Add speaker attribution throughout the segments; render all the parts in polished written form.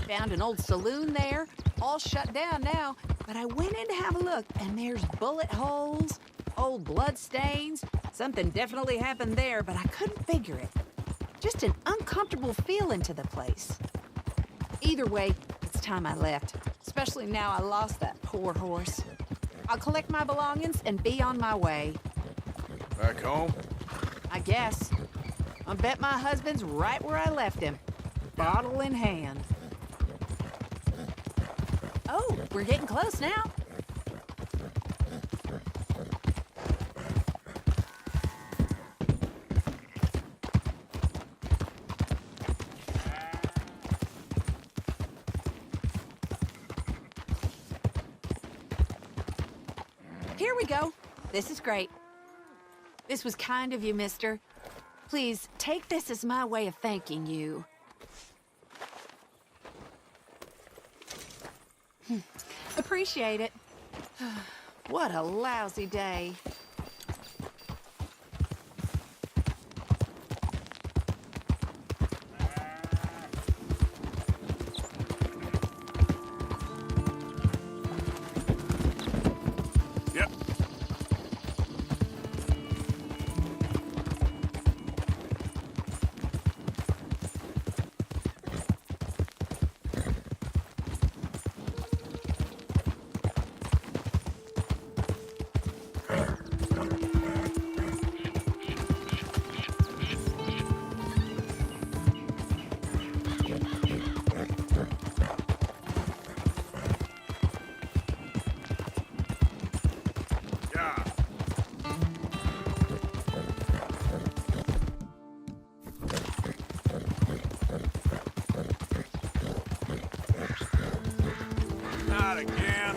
Speaker 1: Found an old saloon there, all shut down now, but I went in to have a look, and there's bullet holes, old blood stains. Something definitely happened there, but I couldn't figure it. Just an uncomfortable feeling to the place. Either way, it's time I left, especially now I lost that poor horse. I'll collect my belongings and be on my way.
Speaker 2: Back home?
Speaker 1: I guess. I bet my husband's right where I left him, bottle in hand. Oh, we're getting close now. Here we go. This is great. This was kind of you, mister. Please, take this as my way of thanking you. Appreciate it. What a lousy day.
Speaker 2: Yep. Not again.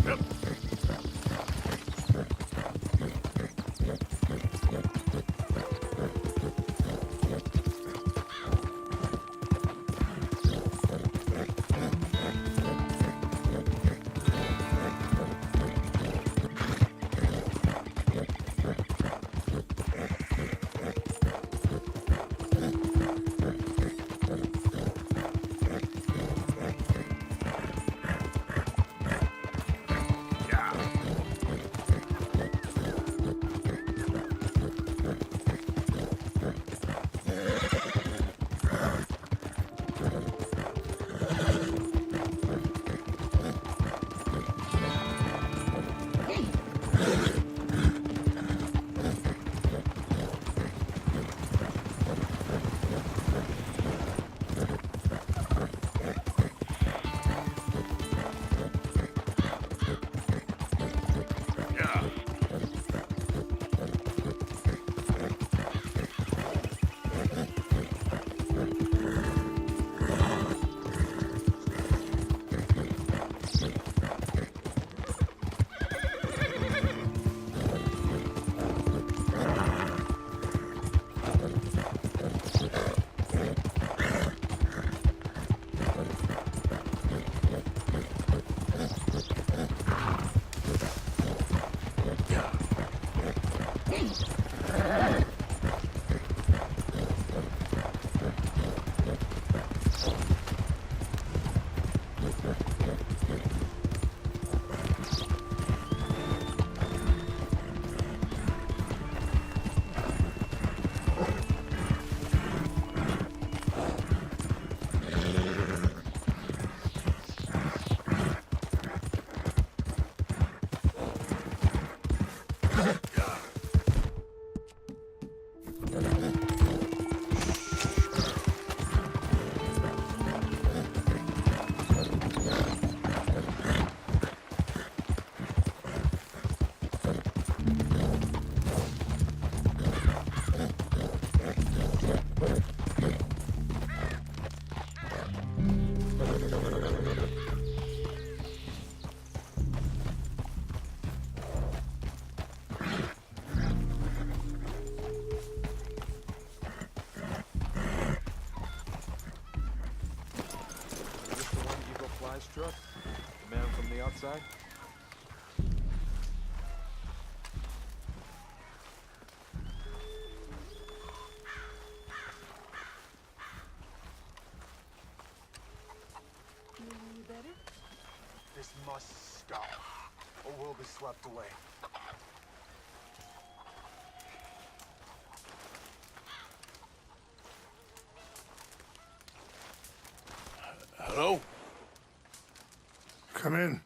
Speaker 2: Yep.
Speaker 3: truck? The man from the outside?
Speaker 1: You better?
Speaker 4: This must stop, or we'll be swept away.
Speaker 2: Hello?
Speaker 5: Come in.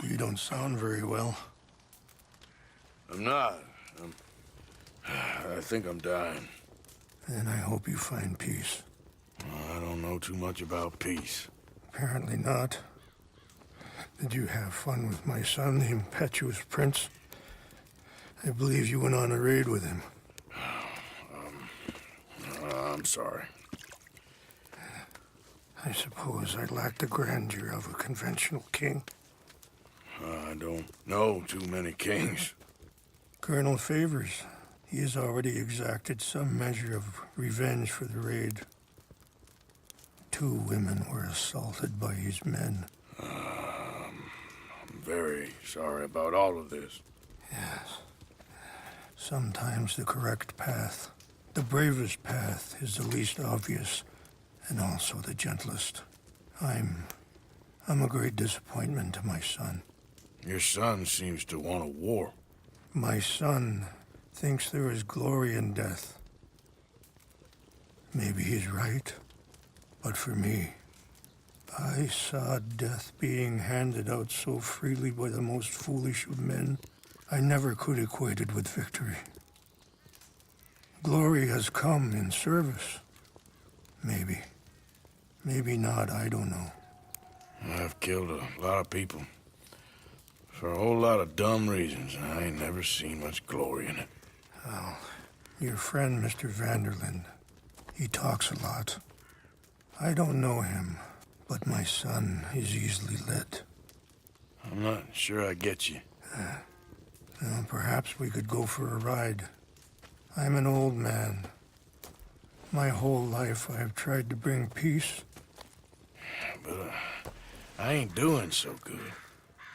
Speaker 5: You don't sound very well.
Speaker 2: I'm not. I think I'm dying.
Speaker 5: And I hope you find peace.
Speaker 2: I don't know too much about peace.
Speaker 5: Apparently not. Did you have fun with my son, the impetuous prince? I believe you went on a raid with him.
Speaker 2: I'm sorry.
Speaker 5: I suppose I lack the grandeur of a conventional king.
Speaker 2: I don't know too many kings.
Speaker 5: Colonel Favors, he has already exacted some measure of revenge for the raid. 2 women were assaulted by his men.
Speaker 2: I'm very sorry about all of this.
Speaker 5: Yes. Sometimes the correct path, the bravest path, is the least obvious, and also the gentlest. I'm a great disappointment to my son.
Speaker 2: Your son seems to want a war.
Speaker 5: My son thinks there is glory in death. Maybe he's right, but for me, I saw death being handed out so freely by the most foolish of men, I never could equate it with victory. Glory has come in service. Maybe. Maybe not, I don't know.
Speaker 2: I've killed a lot of people. For a whole lot of dumb reasons, and I ain't never seen much glory in it.
Speaker 5: Well, your friend, Mr. Vanderlyn, he talks a lot. I don't know him, but my son is easily led.
Speaker 2: I'm not sure I get you.
Speaker 5: Well, perhaps we could go for a ride. I'm an old man. My whole life I have tried to bring peace.
Speaker 2: But I ain't doing so good.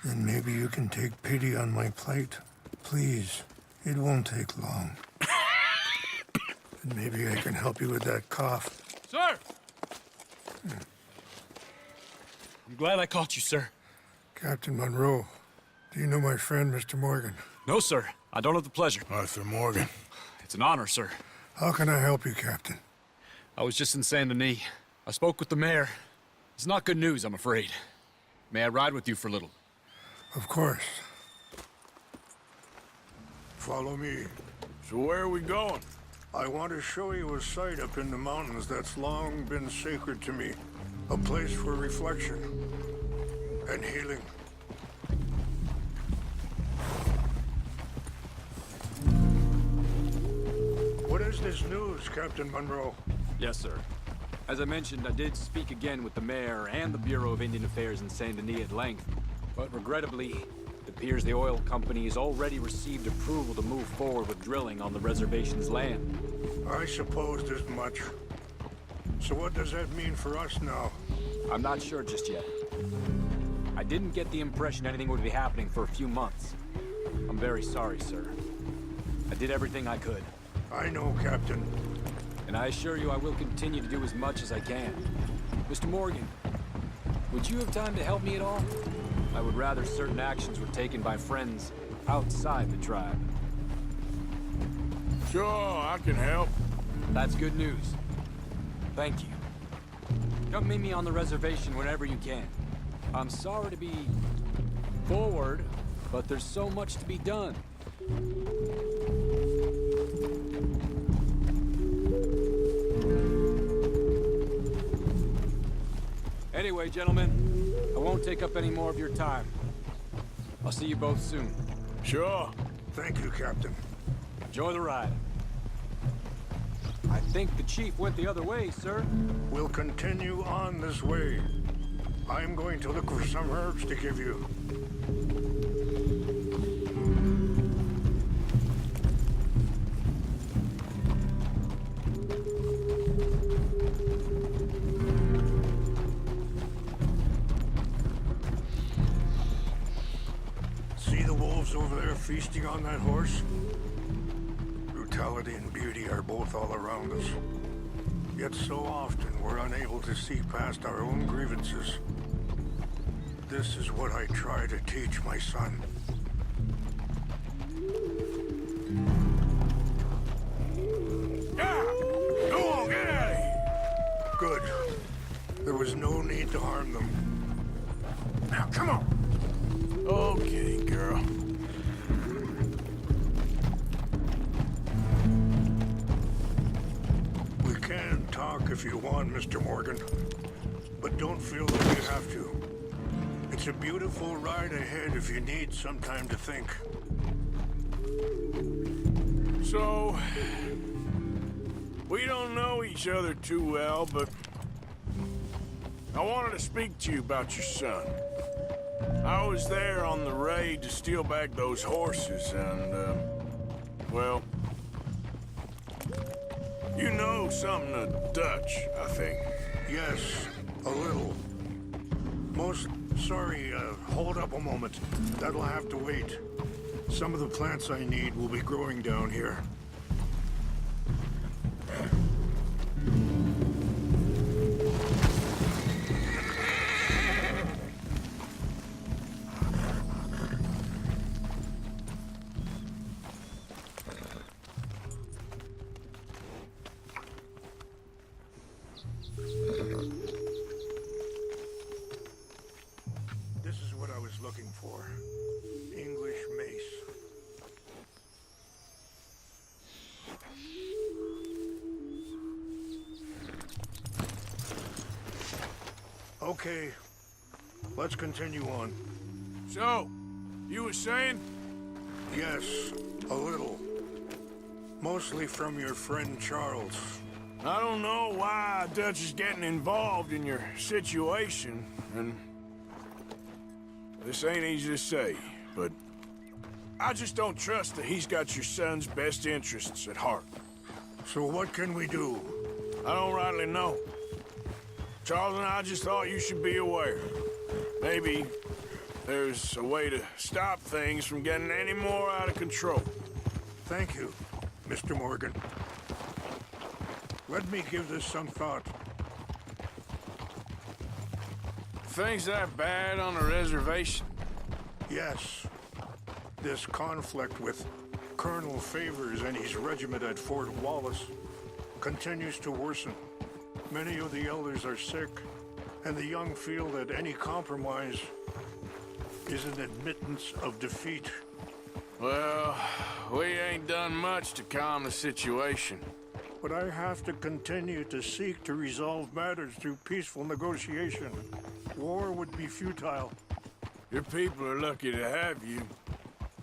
Speaker 5: Then maybe you can take pity on my plight. Please, it won't take long. And maybe I can help you with that cough.
Speaker 3: Sir! I'm glad I caught you, sir.
Speaker 5: Captain Monroe, do you know my friend, Mr. Morgan?
Speaker 3: No, sir. I don't have the pleasure.
Speaker 2: Arthur Morgan.
Speaker 3: It's an honor, sir.
Speaker 5: How can I help you, Captain?
Speaker 3: I was just in Saint Denis. I spoke with the mayor. It's not good news, I'm afraid. May I ride with you for a little?
Speaker 5: Of course. Follow me.
Speaker 2: So where are we going?
Speaker 5: I want to show you a site up in the mountains that's long been sacred to me. A place for reflection and healing. What is this news, Captain Monroe?
Speaker 3: Yes, sir. As I mentioned, I did speak again with the mayor and the Bureau of Indian Affairs in Saint Denis at length. But regrettably, it appears the oil company has already received approval to move forward with drilling on the reservation's land.
Speaker 5: I supposed as much. So what does that mean for us now?
Speaker 3: I'm not sure just yet. I didn't get the impression anything would be happening for a few months. I'm very sorry, sir. I did everything I could.
Speaker 5: I know, Captain.
Speaker 3: And I assure you I will continue to do as much as I can. Mr. Morgan, would you have time to help me at all? I would rather certain actions were taken by friends outside the tribe.
Speaker 2: Sure, I can help.
Speaker 3: That's good news. Thank you. Come meet me on the reservation whenever you can. I'm sorry to be forward, but there's so much to be done. Anyway, gentlemen, I won't take up any more of your time. I'll see you both soon.
Speaker 2: Sure.
Speaker 5: Thank you, Captain.
Speaker 3: Enjoy the ride. I think the chief went the other way, sir.
Speaker 5: We'll continue on this way. I'm going to look for some herbs to give you. yourselves over there feasting on that horse? Brutality and beauty are both all around us. Yet so often we're unable to see past our own grievances. This is what I try to teach my son.
Speaker 2: Yeah! Go on, get out of here!
Speaker 5: Good. There was no need to harm them. Now, come on!
Speaker 2: Okay, girl.
Speaker 5: We can talk if you want, Mr. Morgan. But don't feel like you have to. It's a beautiful ride ahead if you need some time to think.
Speaker 2: So, we don't know each other too well, but I wanted to speak to you about your son. I was there on the raid to steal back those horses, and, well, you know something of Dutch, I think.
Speaker 5: Yes, a little. Sorry, hold up a moment. That'll have to wait. Some of the plants I need will be growing down here. This is what I was looking for. English mace. Okay, let's continue on.
Speaker 2: So, you were saying?
Speaker 5: Yes, a little. Mostly from your friend Charles.
Speaker 2: I don't know why Dutch is getting involved in your situation, and this ain't easy to say, but I just don't trust that he's got your son's best interests at heart.
Speaker 5: So what can we do?
Speaker 2: I don't rightly know. Charles and I just thought you should be aware. Maybe there's a way to stop things from getting any more out of control.
Speaker 5: Thank you, Mr. Morgan. Let me give this some thought.
Speaker 2: Things that bad on a reservation?
Speaker 5: Yes. This conflict with Colonel Favors and his regiment at Fort Wallace continues to worsen. Many of the elders are sick, and the young feel that any compromise is an admittance of defeat.
Speaker 2: Well, we ain't done much to calm the situation.
Speaker 5: But I have to continue to seek to resolve matters through peaceful negotiation. War would be futile.
Speaker 2: Your people are lucky to have you.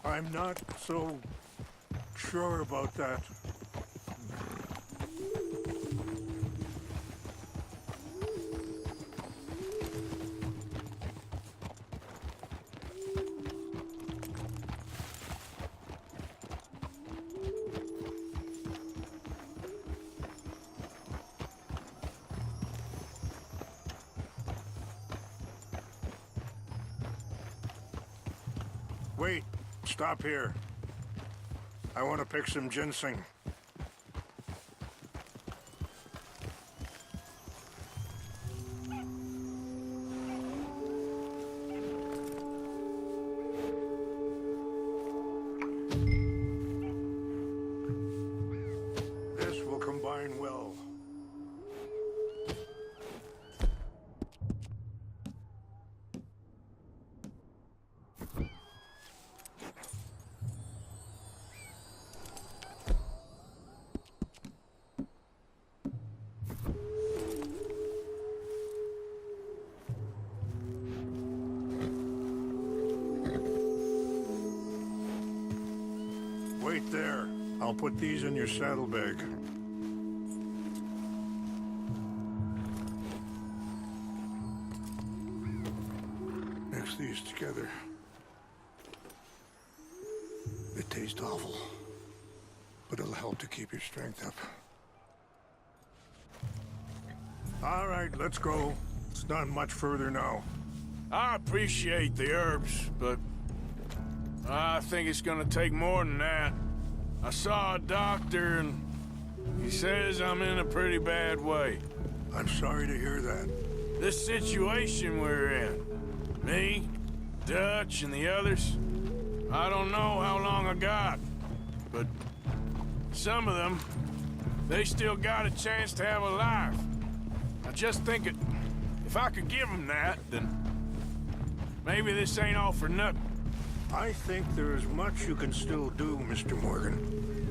Speaker 5: I'm not so sure about that. Wait, stop here. I want to pick some ginseng. This will combine well. Wait there. I'll put these in your saddlebag. Mix these together. They taste awful, but it'll help to keep your strength up. All right, let's go. It's not much further now.
Speaker 2: I appreciate the herbs, but I think it's gonna take more than that. I saw a doctor and he says I'm in a pretty bad way.
Speaker 5: I'm sorry to hear that.
Speaker 2: This situation we're in, me, Dutch, and the others, I don't know how long I got, but some of them, they still got a chance to have a life. I just think if I could give them that, then maybe this ain't all for nothing.
Speaker 5: I think there is much you can still do, Mr. Morgan.